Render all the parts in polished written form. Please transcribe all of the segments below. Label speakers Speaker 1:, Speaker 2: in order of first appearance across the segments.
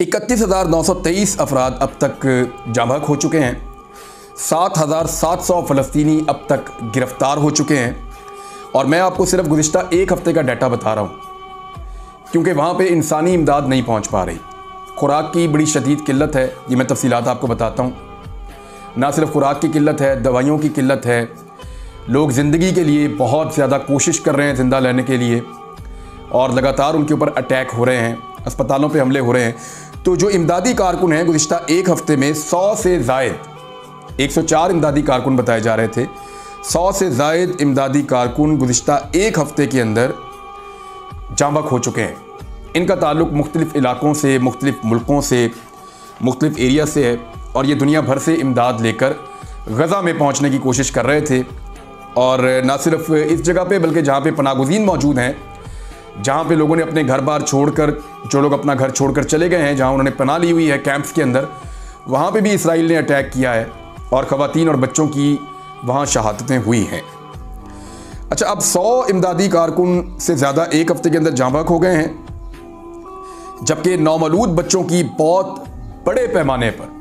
Speaker 1: 31,923 अफराद अब तक जाँ बहक हो चुके हैं। 7,700 फ़लस्तीनी अब तक गिरफ़्तार हो चुके हैं। और मैं आपको सिर्फ गुज़िश्ता एक हफ़्ते का डाटा बता रहा हूँ, क्योंकि वहाँ पे इंसानी इमदाद नहीं पहुँच पा रही। खुराक की बड़ी शदीद किल्लत है, ये मैं तफ़सीलात आपको बताता हूँ। ना सिर्फ खुराक की किल्लत है, दवाइयों की किल्लत है। लोग ज़िंदगी के लिए बहुत ज़्यादा कोशिश कर रहे हैं ज़िंदा रहने के लिए, और लगातार उनके ऊपर अटैक हो रहे हैं, अस्पतालों पे हमले हो रहे हैं। तो जो इमदादी कारकुन हैं, गुज़िश्ता एक हफ़्ते में 100 से ज़ायद 104 इमदादी कारकुन बताए जा रहे थे। 100 से ज़ायद इमदादी कारकुन गुज़िश्ता एक हफ़्ते के अंदर जाँ बहक हो चुके हैं। इनका ताल्लुक़ मुख्तलिफ़ इलाकों से, मुख्तलिफ़ मुल्कों से, मुख्तलिफ़ एरिया से है, और ये दुनिया भर से इमदाद लेकर गज़ा में पहुँचने की कोशिश कर रहे थे। और ना सिर्फ इस जगह पे, बल्कि जहाँ पे पनागुज़ीन मौजूद हैं, जहाँ पे लोगों ने अपने घर बार छोड़कर, जो लोग अपना घर छोड़कर चले गए हैं, जहाँ उन्होंने पनाह ली हुई है कैंप्स के अंदर, वहाँ पे भी इसराइल ने अटैक किया है और ख़वातीन और बच्चों की वहाँ शहादतें हुई हैं। अच्छा, अब 100 इमदादी कारकुन से ज़्यादा एक हफ़्ते के अंदर जाँ बहक हो गए हैं, जबकि नौमौलूद बच्चों की बहुत बड़े पैमाने पर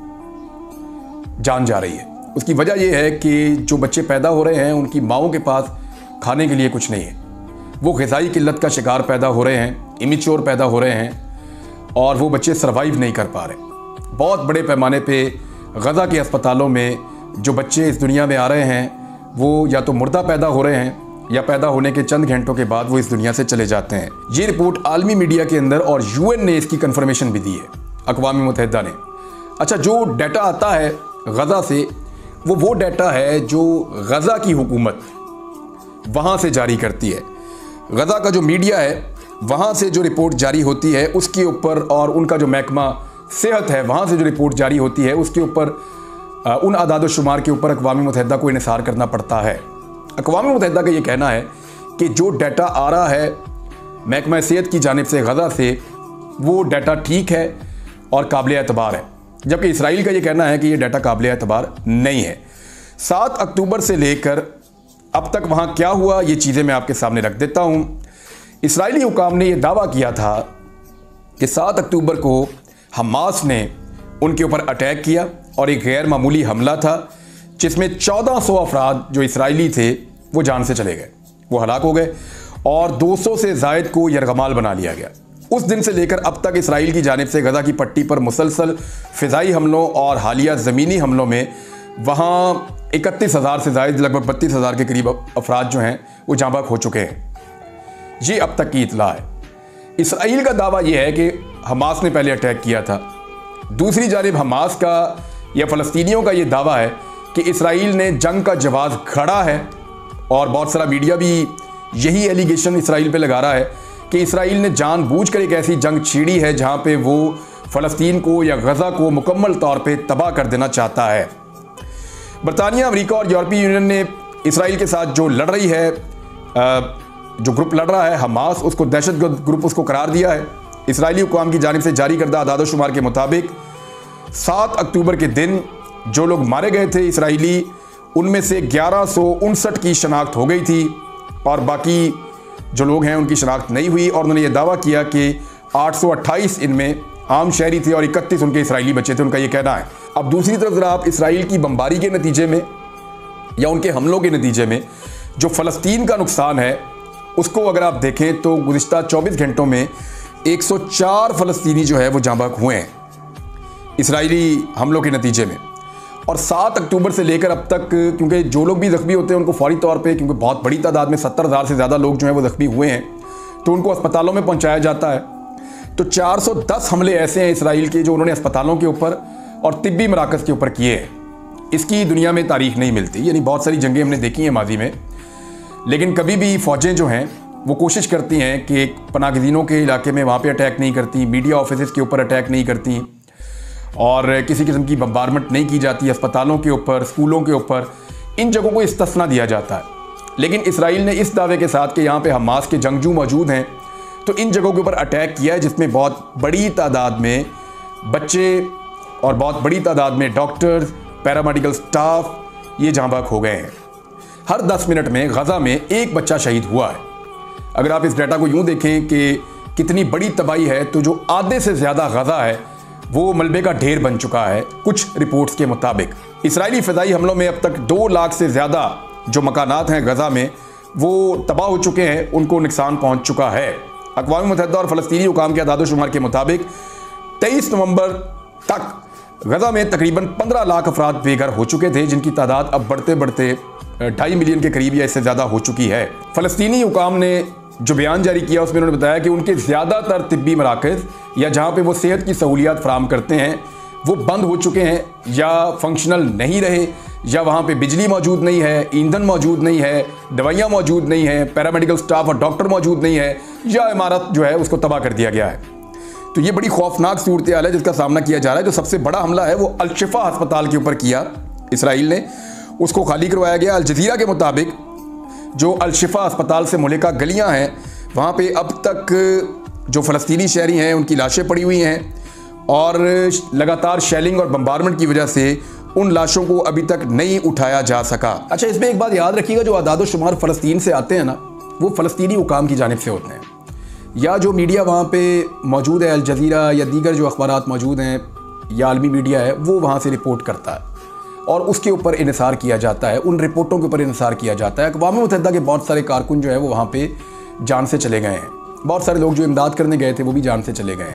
Speaker 1: जान जा रही है। उसकी वजह यह है कि जो बच्चे पैदा हो रहे हैं, उनकी माओं के पास खाने के लिए कुछ नहीं है। वो ग़िज़ाई किल्लत का शिकार पैदा हो रहे हैं, इमेच्योर पैदा हो रहे हैं, और वो बच्चे सर्वाइव नहीं कर पा रहे। बहुत बड़े पैमाने पे गज़ा के अस्पतालों में जो बच्चे इस दुनिया में आ रहे हैं, वो या तो मुर्दा पैदा हो रहे हैं, या पैदा होने के चंद घंटों के बाद वो इस दुनिया से चले जाते हैं। ये रिपोर्ट आलमी मीडिया के अंदर, और UN ने इसकी कन्फर्मेशन भी दी है, अक़वाम मुत्तहिदा ने। अच्छा, जो डाटा आता है गज़ा से, वो डाटा है जो गज़ा की हुकूमत वहाँ से जारी करती है। गज़ा का जो मीडिया है, वहाँ से जो रिपोर्ट जारी होती है उसके ऊपर, और उनका जो महकमा सेहत है, वहाँ से जो रिपोर्ट जारी होती है उसके ऊपर, उन आदाद शुमार के ऊपर अक़वाम मुत्तहिदा को इन्हिसार करना पड़ता है। अक़वाम मुत्तहिदा का ये कहना है कि जो डाटा आ रहा है महकमा सेहत की जानिब से गज़ा से, वो डाटा ठीक है और काबिल एतबार है, जबकि इसराइल का ये कहना है कि ये डाटा काबिल एतबार नहीं है। 7 अक्टूबर से लेकर अब तक वहाँ क्या हुआ, ये चीज़ें मैं आपके सामने रख देता हूँ। इसराइली हुकाम ने यह दावा किया था कि 7 अक्टूबर को हमास ने उनके ऊपर अटैक किया, और एक गैर मामूली हमला था जिसमें 1400 अफराद जो इसराइली थे वो जान से चले गए, वो हलाक हो गए, और 200 से ज़ायद को यरगमाल बना लिया गया। उस दिन से लेकर अब तक इसराइल की जानिब से गज़ा की पट्टी पर मुसलसल फ़िज़ाई हमलों और हालिया ज़मीनी हमलों में वहाँ 31,000 से ज़ायद, लगभग 32,000 के करीब अफराद जो हैं वो जाँ बहक हो चुके हैं। ये अब तक की इत्तला है। इसराइल का दावा यह है कि हमास ने पहले अटैक किया था। दूसरी जानिब हमास का या फ़लस्तीनियों का ये दावा है कि इसराइल ने जंग का जवाब खड़ा है, और बहुत सारा मीडिया भी यही एलिगेशन इसराइल पे लगा रहा है कि इसराइल ने जानबूझकर एक ऐसी जंग छेड़ी है जहाँ पे वो फ़लस्तीन को या गज़ा को मुकम्मल तौर पे तबाह कर देना चाहता है। बरतानिया, अमेरिका और यूरोपीय यूनियन ने इसराइल के साथ जो लड़ रही है, जो ग्रुप लड़ रहा है हमास, उसको दहशतगर्द ग्रुप उसको करार दिया है। इसराइली हुकाम की जानिब से जारी करदा आदाद शुमार के मुताबिक 7 अक्टूबर के दिन जो लोग मारे गए थे इसराइली, उनमें से 1159 की शनाख्त हो गई थी, और बाकी जो लोग हैं उनकी शनाख्त नहीं हुई। और उन्होंने ये दावा किया कि 828 इनमें आम शहरी थे और 31 उनके इसराइली बच्चे थे, उनका ये कहना है। अब दूसरी तरफ ज़रा आप इसराइल की बमबारी के नतीजे में या उनके हमलों के नतीजे में जो फ़लस्तीन का नुकसान है उसको अगर आप देखें तो गुज़िश्ता 24 घंटों में 104 फ़लस्तीनी जो है वो जाँ बहक हुए हैं इसराइली हमलों के नतीजे में। और 7 अक्टूबर से लेकर अब तक, क्योंकि जो लोग भी ज़ख्मी होते हैं उनको फौरी तौर पे, क्योंकि बहुत बड़ी तादाद में 70,000 से ज़्यादा लोग जो हैं वो ज़ख्मी हुए हैं, तो उनको अस्पतालों में पहुंचाया जाता है। तो 410 हमले ऐसे हैं इसराइल के जो उन्होंने अस्पतालों के ऊपर और तिब्बी मराकज़ के ऊपर किए हैं। इसकी दुनिया में तारीख नहीं मिलती। यानी बहुत सारी जंगें हमने देखी हैं माजी में, लेकिन कभी भी फ़ौजें जो हैं वो कोशिश करती हैं कि पनागज़ीनों के इलाके में वहाँ पे अटैक नहीं करती, मीडिया ऑफिस के ऊपर अटैक नहीं करती, और किसी किस्म की बम्बारमेंट नहीं की जाती अस्पतालों के ऊपर, स्कूलों के ऊपर। इन जगहों को इस्तिस्ना दिया जाता है। लेकिन इसराइल ने इस दावे के साथ कि यहाँ पे हमास के जंगजू मौजूद हैं, तो इन जगहों के ऊपर अटैक किया है, जिसमें बहुत बड़ी तादाद में बच्चे और बहुत बड़ी तादाद में डॉक्टर्स, पैरामेडिकल स्टाफ ये जाँ बहक हो गए हैं। हर 10 मिनट में गज़ा में एक बच्चा शहीद हुआ है। अगर आप इस डाटा को यूँ देखें कि कितनी बड़ी तबाही है, तो जो आधे से ज़्यादा गज़ा है वो मलबे का ढेर बन चुका है। कुछ रिपोर्ट्स के मुताबिक इजरायली फ़िज़ाई हमलों में अब तक 2 लाख से ज़्यादा जो मकानात हैं गज़ा में वो तबाह हो चुके हैं, उनको नुकसान पहुंच चुका है। अक़वाम मुत्तहिदा और फ़लस्तीनी हुकाम के आदाद-ओ-शुमार के मुताबिक 23 नवंबर तक गज़ा में तकरीबन 15 लाख अफराद बेघर हो चुके थे, जिनकी तादाद अब बढ़ते बढ़ते 2.5 मिलियन के करीब या इससे ज़्यादा हो चुकी है। फ़लस्तीनी हुकाम ने जो बयान जारी किया उसमें उन्होंने बताया कि उनके ज़्यादातर तिब्बी मराकज़ या जहाँ पे वो सेहत की सहूलियात फराहम करते हैं वो बंद हो चुके हैं या फंक्शनल नहीं रहे, या वहाँ पे बिजली मौजूद नहीं है, ईंधन मौजूद नहीं है, दवाइयाँ मौजूद नहीं है, पैरामेडिकल स्टाफ और डॉक्टर मौजूद नहीं है, या इमारत जो है उसको तबाह कर दिया गया है। तो ये बड़ी खौफनाक सूरत हाल है जिसका सामना किया जा रहा है। जो सबसे बड़ा हमला है वो अल-शिफा अस्पताल के ऊपर किया इसराइल ने, उसको खाली करवाया गया। अल जज़ीरा के मुताबिक जो अल-शिफा अस्पताल से मुल्हिका गलियाँ हैं वहाँ पे अब तक जो फ़लस्तीनी शहरी हैं उनकी लाशें पड़ी हुई हैं, और लगातार शेलिंग और बम्बारमेंट की वजह से उन लाशों को अभी तक नहीं उठाया जा सका। अच्छा, इसमें एक बात याद रखिएगा, जो आदाद-ओ-शुमार फ़लस्तीन से आते हैं ना वो फ़लस्तीनी हुकाम की जानिब से होते हैं, या जो मीडिया वहाँ पे मौजूद है, अल जज़ीरा या दीगर जो अखबारात मौजूद हैं या आलमी मीडिया है वो वहाँ से रिपोर्ट करता है और उसके ऊपर इन्हिसार किया जाता है, उन रिपोर्टों के ऊपर इन्हिसार किया जाता है। अक़वाम मुत्तहिदा के बहुत सारे कारकुन जो है वो वहाँ पे जान से चले गए हैं, बहुत सारे लोग जो इमदाद करने गए थे वो भी जान से चले गए हैं।